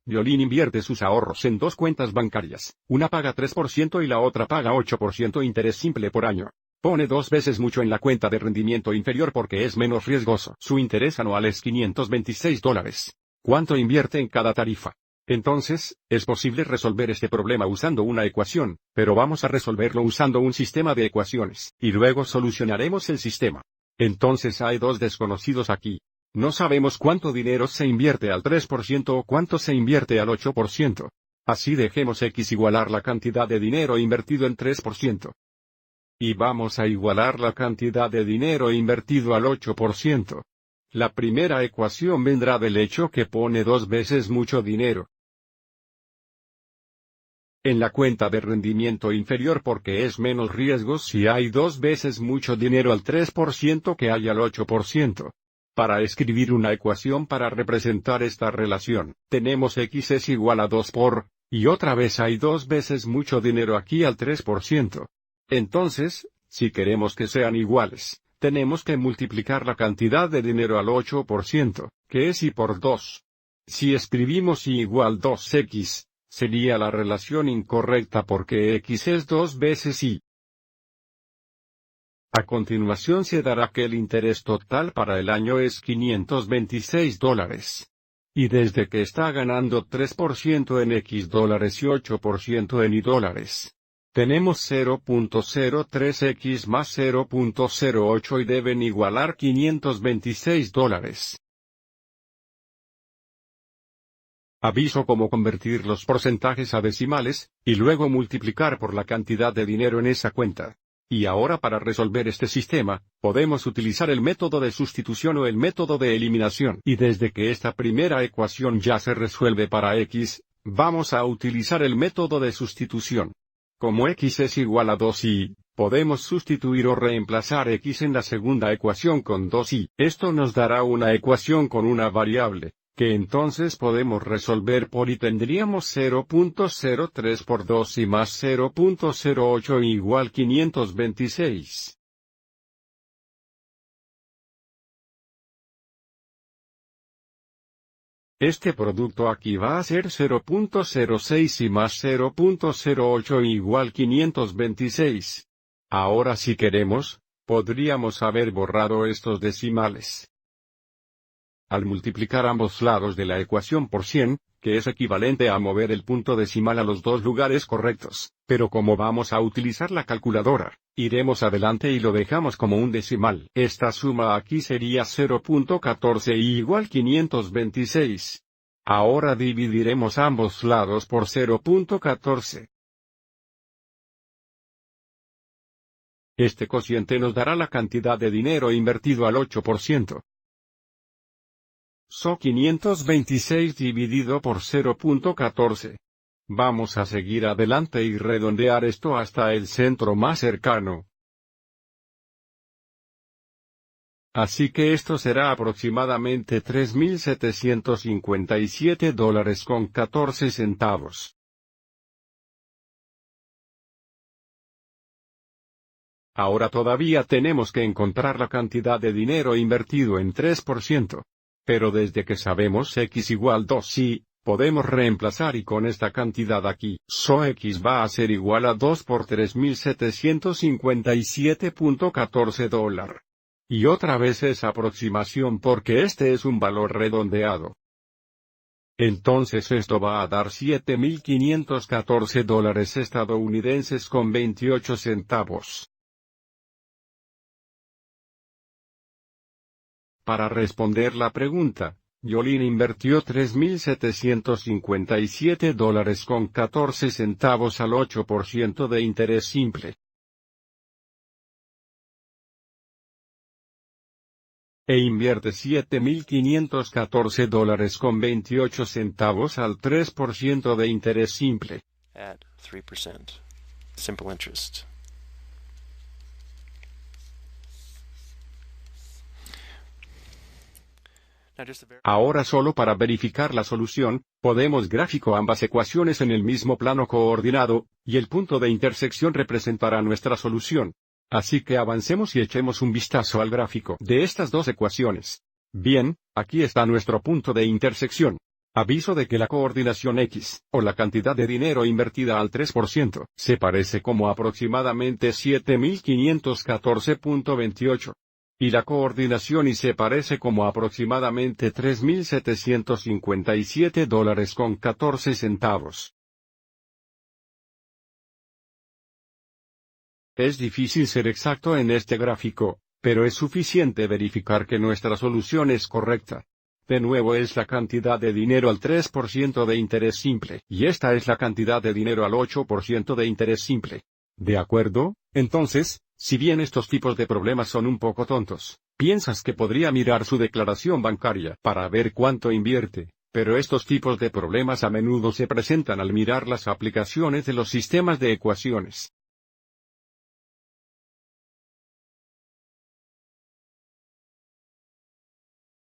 Violín invierte sus ahorros en dos cuentas bancarias, una paga 3% y la otra paga 8% interés simple por año. Pone dos veces mucho en la cuenta de rendimiento inferior porque es menos riesgoso. Su interés anual es $526. ¿Cuánto invierte en cada tarifa? Entonces, es posible resolver este problema usando una ecuación, pero vamos a resolverlo usando un sistema de ecuaciones, y luego solucionaremos el sistema. Entonces hay dos desconocidos aquí. No sabemos cuánto dinero se invierte al 3% o cuánto se invierte al 8%. Así dejemos X igualar la cantidad de dinero invertido en 3%. Y vamos a igualar la cantidad de dinero invertido al 8%. La primera ecuación vendrá del hecho que pone dos veces mucho dinero en la cuenta de rendimiento inferior porque es menos riesgo si hay dos veces mucho dinero al 3% que hay al 8%. Para escribir una ecuación para representar esta relación, tenemos X es igual a 2 por, y otra vez hay dos veces mucho dinero aquí al 3%. Entonces, si queremos que sean iguales, tenemos que multiplicar la cantidad de dinero al 8%, que es Y por 2. Si escribimos Y igual 2X, sería la relación incorrecta porque X es dos veces Y. A continuación se dará que el interés total para el año es $526. Y desde que está ganando 3% en X dólares y 8% en Y dólares, tenemos 0.03X más 0.08 y deben igualar $526. Aviso cómo convertir los porcentajes a decimales, y luego multiplicar por la cantidad de dinero en esa cuenta. Y ahora para resolver este sistema, podemos utilizar el método de sustitución o el método de eliminación. Y desde que esta primera ecuación ya se resuelve para X, vamos a utilizar el método de sustitución. Como X es igual a 2Y, podemos sustituir o reemplazar X en la segunda ecuación con 2Y. Esto nos dará una ecuación con una variable, que entonces podemos resolver por y tendríamos 0.03 por 2y más 0.08 igual 526. Este producto aquí va a ser 0.06 y más 0.08 igual 526. Ahora si queremos, podríamos haber borrado estos decimales. Al multiplicar ambos lados de la ecuación por 100, que es equivalente a mover el punto decimal a los dos lugares correctos, pero como vamos a utilizar la calculadora, iremos adelante y lo dejamos como un decimal. Esta suma aquí sería 0.14 igual 526. Ahora dividiremos ambos lados por 0.14. Este cociente nos dará la cantidad de dinero invertido al 8%. So 526 dividido por 0.14. Vamos a seguir adelante y redondear esto hasta el centro más cercano. Así que esto será aproximadamente $3.757.14. Ahora todavía tenemos que encontrar la cantidad de dinero invertido en 3%. Pero desde que sabemos X igual 2y, podemos reemplazar y con esta cantidad aquí, so X va a ser igual a 2 por $3.757.14. Y otra vez es aproximación porque este es un valor redondeado. Entonces esto va a dar $7.514 estadounidenses con 28 centavos. Para responder la pregunta, Violín invirtió $3.757 con 14 centavos al 8% de interés simple. E invierte $7.514 con 28 centavos al 3% de interés simple. At 3%. Simple interest. Ahora solo para verificar la solución, podemos gráfico ambas ecuaciones en el mismo plano coordinado, y el punto de intersección representará nuestra solución. Así que avancemos y echemos un vistazo al gráfico de estas dos ecuaciones. Bien, aquí está nuestro punto de intersección. Aviso de que la coordinación X, o la cantidad de dinero invertida al 3%, se parece como aproximadamente 7.514.28. Y la coordinación Y se parece como aproximadamente $3.757.14. Es difícil ser exacto en este gráfico, pero es suficiente verificar que nuestra solución es correcta. De nuevo es la cantidad de dinero al 3% de interés simple, y esta es la cantidad de dinero al 8% de interés simple. ¿De acuerdo? Entonces, si bien estos tipos de problemas son un poco tontos, piensas que podría mirar su declaración bancaria para ver cuánto invierte, pero estos tipos de problemas a menudo se presentan al mirar las aplicaciones de los sistemas de ecuaciones.